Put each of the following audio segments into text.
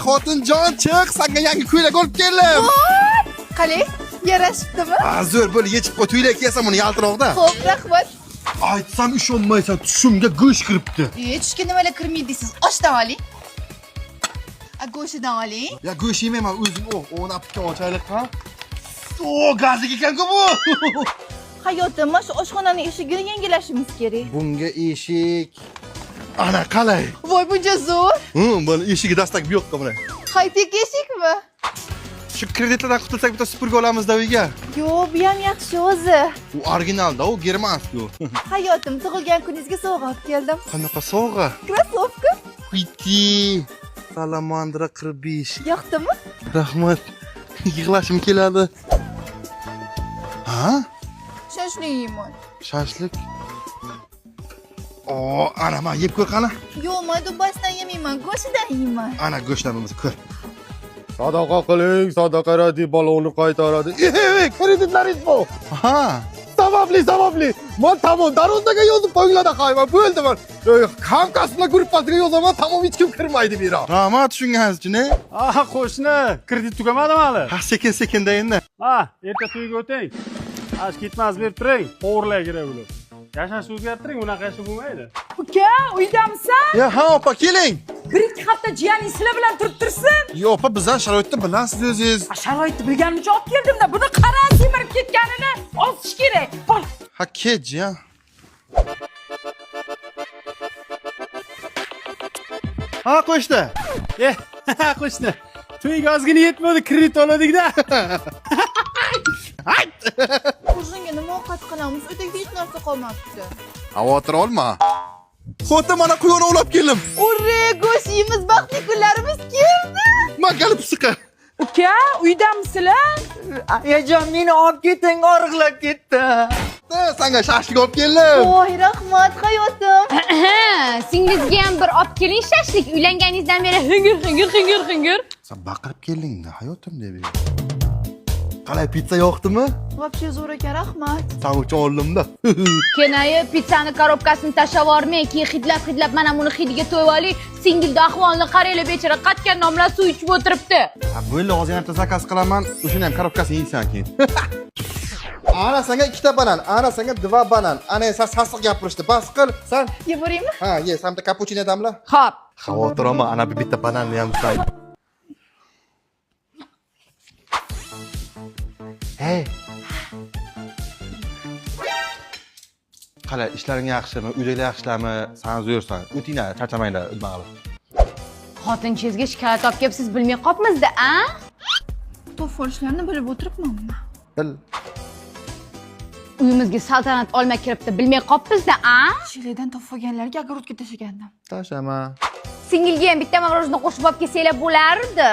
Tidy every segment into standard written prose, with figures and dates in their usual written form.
xotinjon chiq, senga yangi ko'ylak olib keldim. Qani, yarashibdimi? Zo'r bo'lib yechib qo'y, to'ylak kiyasan buni yaltiroqda. Xo'p, rahmat. Aytsam ishonmaysan, tushimga go'sht kiribdi. Tushga nimalar kirmaydi deysiz? Oshdan oling. Go'shidan oling. Ya go'sht yemayman, o'zing o'nab bitta ochaylik ha. Gazlik ekan-ku bu. Hayotim, mana shu oshxonaning eshigini yangilashimiz kerak. Bunga eshik. Ana qalay? Voy, buncha zo'r. Buni eshigi dastak bu yoqqa buni. High-tech eshikmi? Shu kreditlardan qutulsak bitta supurgi olamiz-da uyga. Yo'q, bu ham yaxshi o'zi. U originalda, u germanskiy. Hayotim, tug'ilgan kuningizga sovg'a olib keldim. Qanaqa sovg'a? Krossovka. Piti. Salamandra 45. Yoqdimi? Rahmat. Yig'lashim keladi. Ha? Shashlik yeyman. Shashlik. Ana men yeb ko'r qani. Yo'q, men Dubaydan yemayman, go'shidan yeyman. Ana go'shtlarimizni ko'r. Sadaqa qiling, sadaqa raddi balonni qaytaradi. Kreditlaringiz bu. Ha. Sababli. Men tamom darvozaga yozib qo'yinglar qayman. Bo'ldi men. Hamkasblar gruppasiga yozaman, tamom hech kim kirmaydi bu yerga. Rahmat tushunganingiz uchun. Aha, qo'shni, kredit tugamadimi hali? Ha, sekin-sekinda endi. Ha, erta to'yga o'ting. Ash ketmas berib turing, to'g'rilay kerak bo'lib. Yashashni o'zgartiring, unaqa yashab bo'lmaydi. Uka, uydamisan? Ya, ha, opa, keling. 1-2 hafta jiyaning sizlar bilan turib tursin. Yo, opa, bizdan sharoitni bilasiz o'zingiz. Sharoitni bilganim uchun olib keldim-da. Buni qara semirib ketganini osish kerak. Bor. Ha, kech ya. Ha, qo'shdi. Qo'shni. To'yga ozgina yetmadi, kredit oladik-da. O'zingga nima ovqat qilamiz? Uyda hech narsa qolmabdi. Xavotir olma. Xotin mana quyonni olib keldim. Ure, go'sht yeymiz, baxtli kunlarimiz keldi. Men kelib siqa. Uka, uydamisizlar? Ayajon, meni olib keting, og'riqlab ketdi. Senga shashlik olib keldim. Voy, rahmat hayotim. Singizga ham bir olib keling shashlik. Uylanganingizdan beri hingir. Sen baqirib kelding-da, hayotim deb. Qalay, pizza yoqdimi? Вообще zo'r ekan, rahmat. Sen uchun oldim-da. Kenayi pizzani korobkasini tashlab yubormang, keyin hidlab mana buni hidiga to'yib oling. Singilni ahvolini qaranglar, bechora qatgan nomlar suv ichib o'tiribdi. Ha, bo'ldi, hozir ham zakaz qilaman. O'shani ham korobkasini yeysan keyin. Ana senga 2 ta banan, ana senga 2 banan. Ana sen sassiq gapirishdi. Bas qil, sen. Yeb boraymi? Ha, ye, sen bitta kapuchino damla. Xo'p. Xavotir olma, ana bir bitta bananni ham say. Hey. Qalay, ishlaring yaxshimi? Uydagilar yaxshilarmi? Sen zo'rsan. O'tinglar, charchamanglar, ilmag'ib. Xotinchingizga shikoyat olib kelib siz bilmay qopmizda, a? To'folishlarni bilib o'tiribmanmi? Bil. Uyimizga saltanat olma kiribdi, bilmay qopmizda, a? Chiledan topganlarga огородga tashagandim. Tashama. Singilga ham bitta mavrojni qo'shib olib kelsanglar bo'lardi.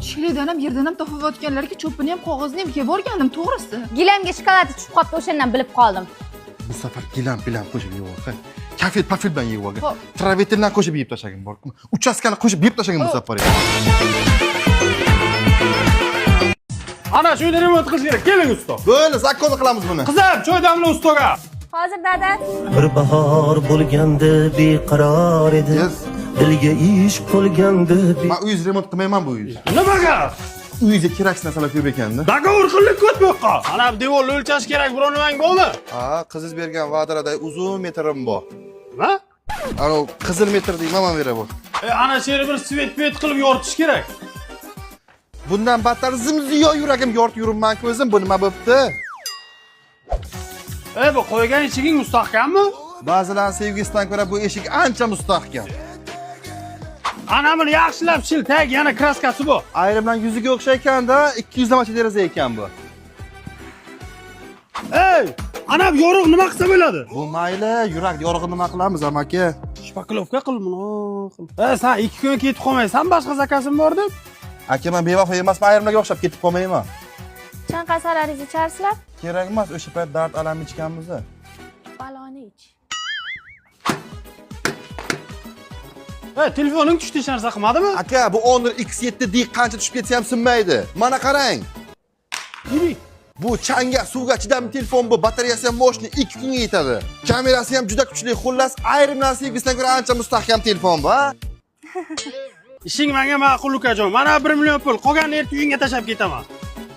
Chiledan ham yerdan ham topayotganlarga cho'pini ham qog'ozni ham yeb borgandim, to'g'risi. Gilamga shokolad tushib qolibdi, o'shandan bilib qoldim. Bu safar gilam bilan qo'shib yeb ol. Kafet pafil bilan yeb olgan. Travetildan qo'shib yeb tashlagin bor. Uchastkani qo'shib yeb tashlagin bu safar. Ana shu yerda nima qilish kerak? Keling usta. Bo'ldi, zakkoz qilamiz buni. Qizim, choy damla ustaga. Hozir dada. Bir bahor bo'lganda beqaror edi. Dilga ish qolganda. Men uyingizni remont qilmayman bu uyingizni. Nimaga? Uyingizga keraksiz narsalar ko'p ekanda. Dogovor qildik ko'p yo'qqa. Ana bu devorni o'lchash kerak, biror nimang bo'ldi? Ha, qiziz bergan va'dalarda uzun metrim bor. Ha? Ana qizil metr deyman, men bera bu. Ana shu yerni bir svet qilib yoritish kerak. Bundan battar zimziyo yuragim yoritib yuribman-ku o'zim, bu nima bo'pti? Bu qo'ygan eshiging mustahkammi? Ba'zilar sevgisidan ko'ra bu eshik ancha mustahkam. Ana buni yaxshilab shil, tag yana kraskasi bu. Ayrimlar yuziga o'xshaykanda 200 namacha deraza ekan bu. Ana bu yorug' nima qilsa bo'ladi? Bu mayli, yurak yorug'ini nima qilamiz, amaki? Shpakilovka qil buni. Sen 2 kun ketib qolmaysan, boshqa zakazim bor deb. Aka, men bevafo emasman, ayrimlarga o'xshab ketib qolmayman. Qanaqa salaringizni icharsizlar? Kerak emas, o'sha payt dard alam ichganmiz. Baloni ich. Telefoning tushdi, hech narsa qilmadimi? Aka, bu Honor X7D qancha tushib ketsa ham sinmaydi. Mana qarang. Bu changga, suvga chidamli telefon bu, batareyasi ham moshni 2 kunga yetadi. Kamerasi ham juda kuchli, xullas ayrimlar sevgisidan ko'ra ancha mustahkam telefon bu, ha? Ishing menga ma'qul ukajon. Mana 1 million pul. Qolganini erta uyingga tashlab ketaman.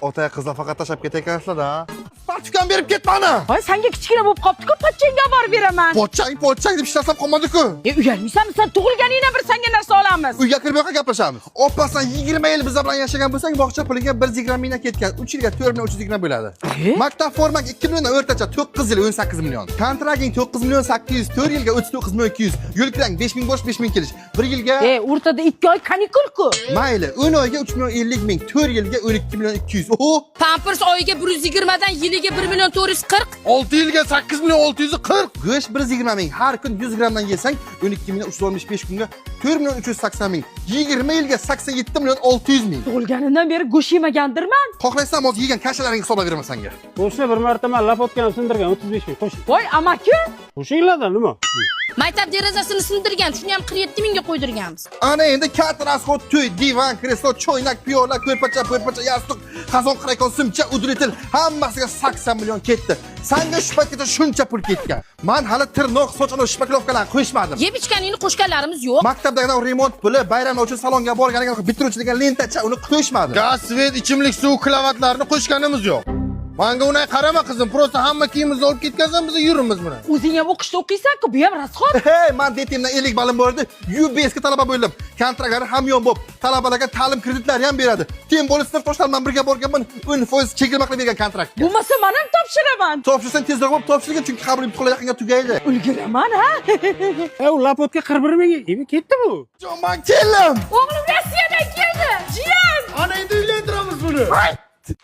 Ota qizlar faqat tashlab ketayotgansizlar-da. Partikam berib ketmani. Voy, senga kichkina bo'lib qopti-ku, pochchangga olib beraman. Pochchang deb ishlasam qolmadi-ku. Uyalmaysanmi sen? Tug'ilganingdan bir senga narsa olamiz. Uyga kirib yo'qa gaplashamiz. Oppasan 20 yil bizlar bilan yashagan bo'lsang, bog'cha puliga 120 mingdan ketgan. 3 yilga 4.320 bo'ladi. Maktab formaga 2 million o'rtacha 9 yil 18 million. Kontragting 9 million 800, 4 yilga 39 million 200. Yo'l kirang 5 ming bo'sh 5 ming kelish. 1 yilga O'rtada 2 oy kanikul-ku. mayli, 10 oyga 3 million 50 ming, 4 yilga 12 million 200. Oho! Pampers oyiga 120 dan yiliga 1 million 440. 6 yilga 8 million 640. Go'sht 120 ming, har kun 100 grammdan yesang 12 million 365 kunga 4 million 380 ming, 20 yilga 87 million 600 ming. Tug'ilganimdan beri go'sht yemagandirman. Xohlaysan hozir yegan kashalaringni hisoblab beraman senga. Qo'shni bir marta men lapotgan sindirgan 35 ming. Qo'shing. Voy, amaki. Qo'shinglardan nima? Maktab derazasini sindirgan, shuni ham 47 mingga qo'ydirganmiz. Ana endi katta rasxod, to'y, divan, kreslo, choynak, piyola, ko'rpacha, yostiq, qazon qiraykon, simcha, udritil hammasiga 80 million ketdi. Sanga shu paytgacha shuncha pul ketgan. Men hali tirnoq, sochini shpaklovkalarni qo'yishmadim. Yeb ichganingni qo'shganlarimiz yo'q. Maktabdagi remont puli, bayram uchun salonga borganiga bitiruvchi degan lentacha uni qo'yishmadim. Gaz, svet, ichimlik suv, klavatlarni qo'shganimiz yo'q. Menga unay qarama qizim, prosta hamma kiyimimizni olib ketgansan, biz yurimiz bilan. O'zing ham o'qishda o'qiysan-ku, bu ham rasxod. Hey, men detimdan 50 ballim bor edi. UBSga talaba bo'ldim. Kontraktlari hamyon bo'lib, talabalarga ta'lim kreditlari ham beradi. Tem bo'lib sinfdoshlar bilan birga borganman, 10% chegirma qilib bergan kontraktga. Bo'lmasa men ham topshiraman. Topshirsan tezroq bo'lib topshirgin, chunki qabul imtihonlar yaqinga tugaydi. Ulguraman, ha? U lapotga 41 ming. Endi ketdi bu. Men keldim. O'g'lim Rossiyadan keldi. Jiyan. Ana endi uylantiramiz buni.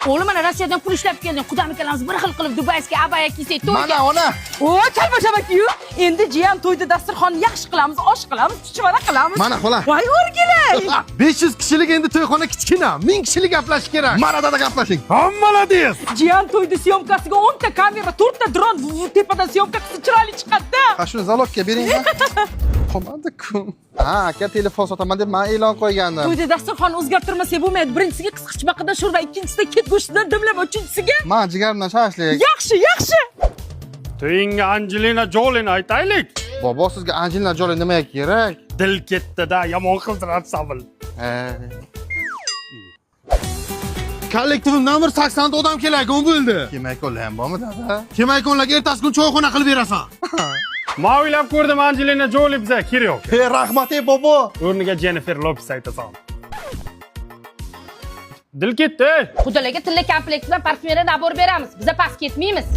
O'g'lim mana Rossiyadan pul ishlab keldim. Qudamikalamiz bir xil qilib Dubayga abaya kiysak to'yga. Mana ona. O, kalbashamaki-yu. Endi jiyan to'yda dasturxonni yaxshi qilamiz, osh qilamiz, chuchvara qilamiz. Mana xola. Voy, o'rgilay. 500 kishilik endi to'yxona kichkina, 1000 kishilik gaplash kerak. Mana dada gaplashing. Hammaladiz. Jiyan to'yda syomkasiga 10 ta kamera, 4 ta dron, tepadan syomka qilsa chiroyli chiqadi-da. Ha shuni zalogga beringmi? Qolmadi-ku. Ha, aka telefon sotaman deb men e'lon qo'ygandim. To'yda dasturxonni o'zgartirmasa bo'lmaydi. Birinchisiga qisqichbaqadan sho'rva, ikkinchisiga ket go'shtidan dimlama, uchinchisiga Men jigarimdan shashlik. yaxshi, yaxshi. To'yingga Angelina Jolini aytaylik. Bobo sizga Angelina Jolie nimaga kerak? Dil ketdi-da, yomon qildiradi bil. Kollektivimdan bir 80 ta odam kerak bo'ldi. Kemaykonlar ham bormi dada? Kemaykonlarga ertasi kun choyxona qilib berasan. Men o'ylab ko'rdim Angelina Jolie bizga kerak yo'q. Hey, rahmat ey bobo. O'rniga Jennifer Lopez aytasan. Dil ketdi. Xudolarga tilla komplekt bilan parfyumeriya nabor beramiz. Biza past ketmaymiz.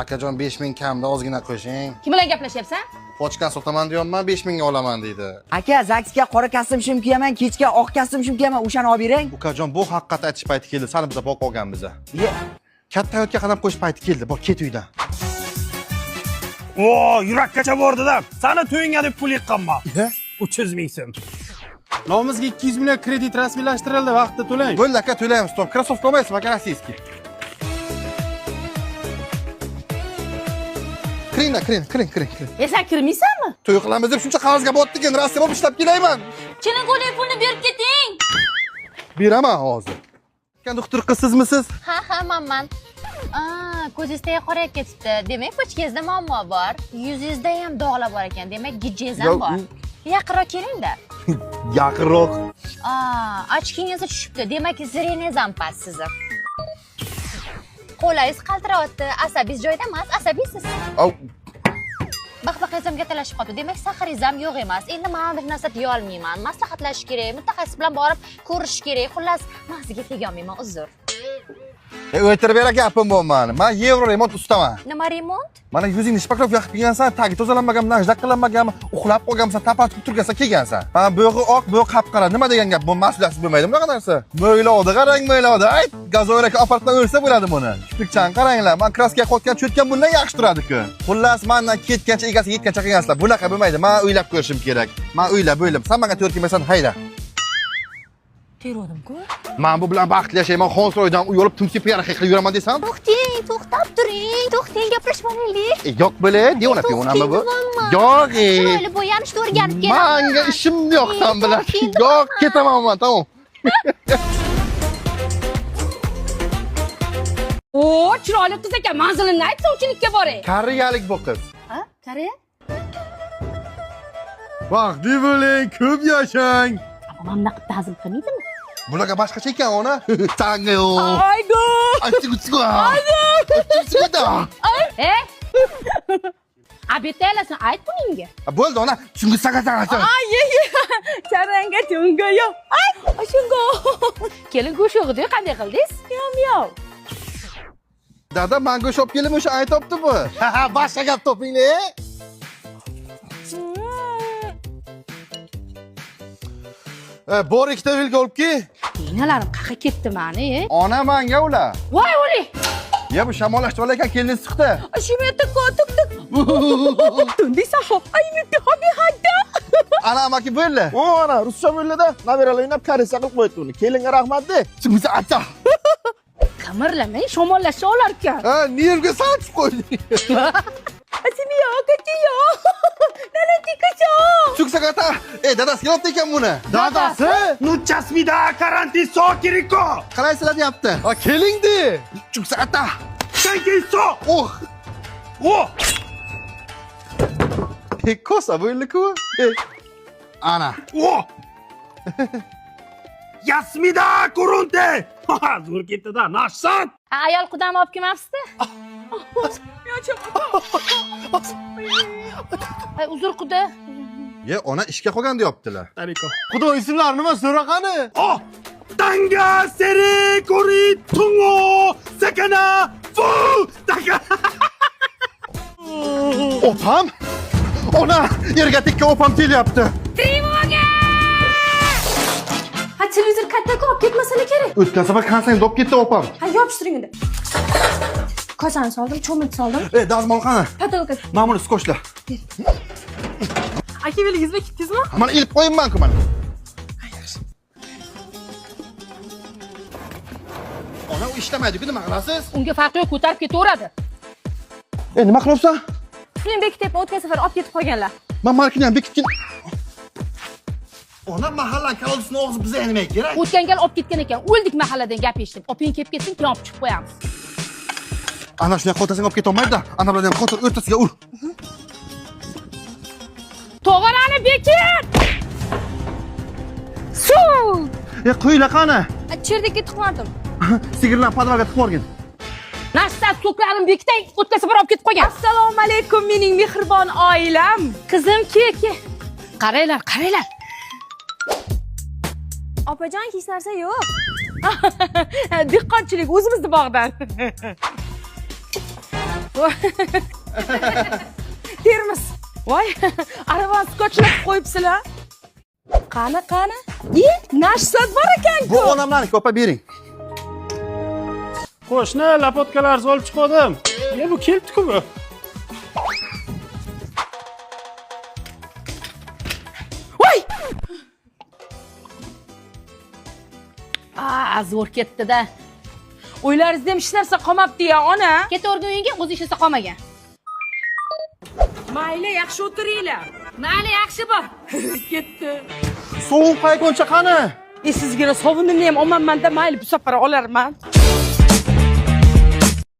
Akajon 5000 kamda ozgina qo'shing. Kim bilan gaplashyapsan? Pochkan sotaman deyapman, 5000 ga olaman deydi. Aka, zaksga qora kostyum shim kiyaman, kechga oq kostyum shim kiyaman, o'shani olib berang. Ukajon, bu haqiqat aytish payti keldi. Sani biza boq olgan biza. Katta hayotga qadam qo'yish payti keldi. Bor, ket uydan. O, yurakkacha bordi-da. Sani to'yingga deb pul yiqqanman. 300 ming so'm. Nomimizga 200 million kredit rasmiylashtirildi, vaqtida to'lang. Bo'ldi aka, to'laymiz. Stop. Krossovka olmaysiz, aka, rossiyskiy. Kiring. Sen kirmaysanmi? To'y qilamiz deb shuncha qarzga botdik, endi Rossiya bo'lib ishlab kelayman. Kelin qo'lay pulni berib keting. Beraman hozir. Kan doktor qiz sizmisiz? Ha, manman. Ko'zingizda qorayib ketibdi. Demak, pochkangizda muammo bor. Yuzingizda ham dog'lar bor ekan. Demak, gijingiz ham bor. Yaqinroq keling-da. Yaqinroq. Ochkingiz tushibdi. Demak, zrengiz ham past sizni. Qo'lingiz qaltirayapti. Asabingiz joyida emas, asabiysiz. Au. Baqbaqangiz ham kattalashib qoldi. Demak, saharingiz ham yo'q emas. Endi men bir narsa deya olmayman. Maslahatlashish kerak, mutaxassis bilan borib ko'rish kerak. Xullas, men sizga tega olmayman, uzr. O'tirib ber gapim bo'lmadi. Men yevro remont ustaman. Nima remont? Mana yuzingni shpaklab yoqib kelgansan, tagi tozalanmagan, najda qilinmaganmi, uxlab qolgansan, tapatib turgansan kelgansan. Mana bo'g'i oq, bo'g'i qap-qora. Nima degan gap? Bu mas'uliyatsiz bo'lmaydi bunaqa narsa. Mo'ylovdi, qarang mo'ylovdi. Ayt, gazoyrak apartdan o'lsa bo'ladi buni. Kiprikchan qaranglar. Men kraskaga qotgan cho'tkan bundan yaxshi turadi-ku. Xullas, mendan ketgancha egasiga yetgancha qilgansizlar. Bunaqa bo'lmaydi. Men o'ylab ko'rishim kerak. Men o'ylab o'ylab. Sen menga to'g'ri kelmaysan, hayda. Terodim-ku. Men bu bilan baxtli yashayman. Xonsoydan uy olib tumsi piyara qilib yuraman desam? To'xtab turing. To'xtang, gaplashmaylik. Yo'q bo'le, deyona piyonami bu? Yo'q. Chiroyli bo'yanishni o'rganib kelaman. Menga ishim yo'q, sen bilan. Yo'q, ketaman men, tamom. O, chiroyli qiz ekan. Manzilini ayt, sovchilikka boray. Koreyalik bu qiz. Ha, Koreya? Vaqtli bo'ling, ko'p yashang. Onam naqd ta'zim qilmaydimi? Bularga boshqacha ekan ona. Tango. Aygo. Aytsigutsuga. Abetaylasan, ayt buningga. Bo'ldi ona. Chungi saqata. Ay, charanga tunga yo. Ay, shunga. Kelin go'shog'ida qanday qildingiz? Yo'q. Dada, mango shop kelib o'sha aytibdi bu. Boshqa gap topinglar. Bor ikkita vilga olibki. Iynalarim qaqa ketdi mani. Ona manga ular. Voy o'li. Ya bu shamollashib olar ekan, kelin siqdi. Shimeta ko'tibdi. Tundi sahob. Ay, mehmon hadda. Ana amaki bo'ldi. O ana, ruscha bo'ldi-da. Nabiralar o'ynab karisa qilib qo'ydi uni. Kelinga rahmat-da. Chungi acha. Qimirlamay shamollashib olar ekan. Ha, nervga sanchib qo'ydi. Asimiyo, ketiyo. Nalatikcho. Chungi saqata. Dadasi kelibdi ekan buni. Dadasi? Ну часмида карантин со кирико. Qaraysizlar deyapti. Ha, kelingdi. Chungi saqata. Sanki so. Oh. O. Kosa bo'ldi-ku. Ana. O. Yasmida kurunte. Zo'r ketdi-da, nashsat. Ayol qudam olib kelmabsiz-da? Uzr quda. Ye, ona ishga qolgan deyaptilar. Tariko. Xudo ismlari nima so'ra qani? O. Tanga seri kori tungo sakana fu taka. Opam? Ona yerga tikka opam kelyapti. Ha, televizor katta-ku olib ketmasalik kerak. O'tgan safar kansang dop ketdi opam. Ha, yopishtiring unda. Kosani soldim, cho'mit soldim. Dazmol qani? Patolka. Mana buni skochla. Aka belgizma ketdingizmi? Mana ilib qo'yibman-ku mana. Ona u ishlamaydi-ku, nima qilasiz? Unga farqi yo'q, ko'tarib ketaveradi. Nima qilyapsan? Film bekitib o'tgan safar olib ketib qolganlar. Men markini ham bekitgan. Ona mahalla kalosini og'zi bizga nima kerak? O'tgan gal olib ketgan ekan. O'ldik mahalladan gap eshitib. Oping kelib ketsin, keyin olib chiqib qo'yamiz. Ana shunday qotasang olib keta olmaydi-da. Ana bilan ham qotar o'rtasiga ur. To'g'rani bekit! Suv! Qo'yla qani? Cherdakka tiqmadim. Sigirlar podvalga tiqib o'rgin. Nashta so'klarim bekitay, o'tgan safar olib ketib qolgan. Assalomu alaykum mening mehribon oilam. Qizim, ke. Qaranglar, qaranglar. Opajon, hech narsa yo'q. Dehqonchilik o'zimizni bog'dan. Termiz. Voy, araban skotchlab qo'yibsizlar. Qani? Nashsat bor ekan-ku. Bu onamlarniki, opa bering. Qo'shni lapotkalarni olib chiqdim. Ya bu keldi-ku bu. Voy! Zo'r ketdi-da. O'ylaringizda ham hech narsa qolmabdi-ya, ona. Ketavergan uyingga o'zi ishlasa qolmagan. Mayli, yaxshi o'tiringlar. Mayli, yaxshi bor. Ketdi. Sovuq qayguncha qani? Sizga sovunimni ham olmayman-da, mayli bu safar olarman.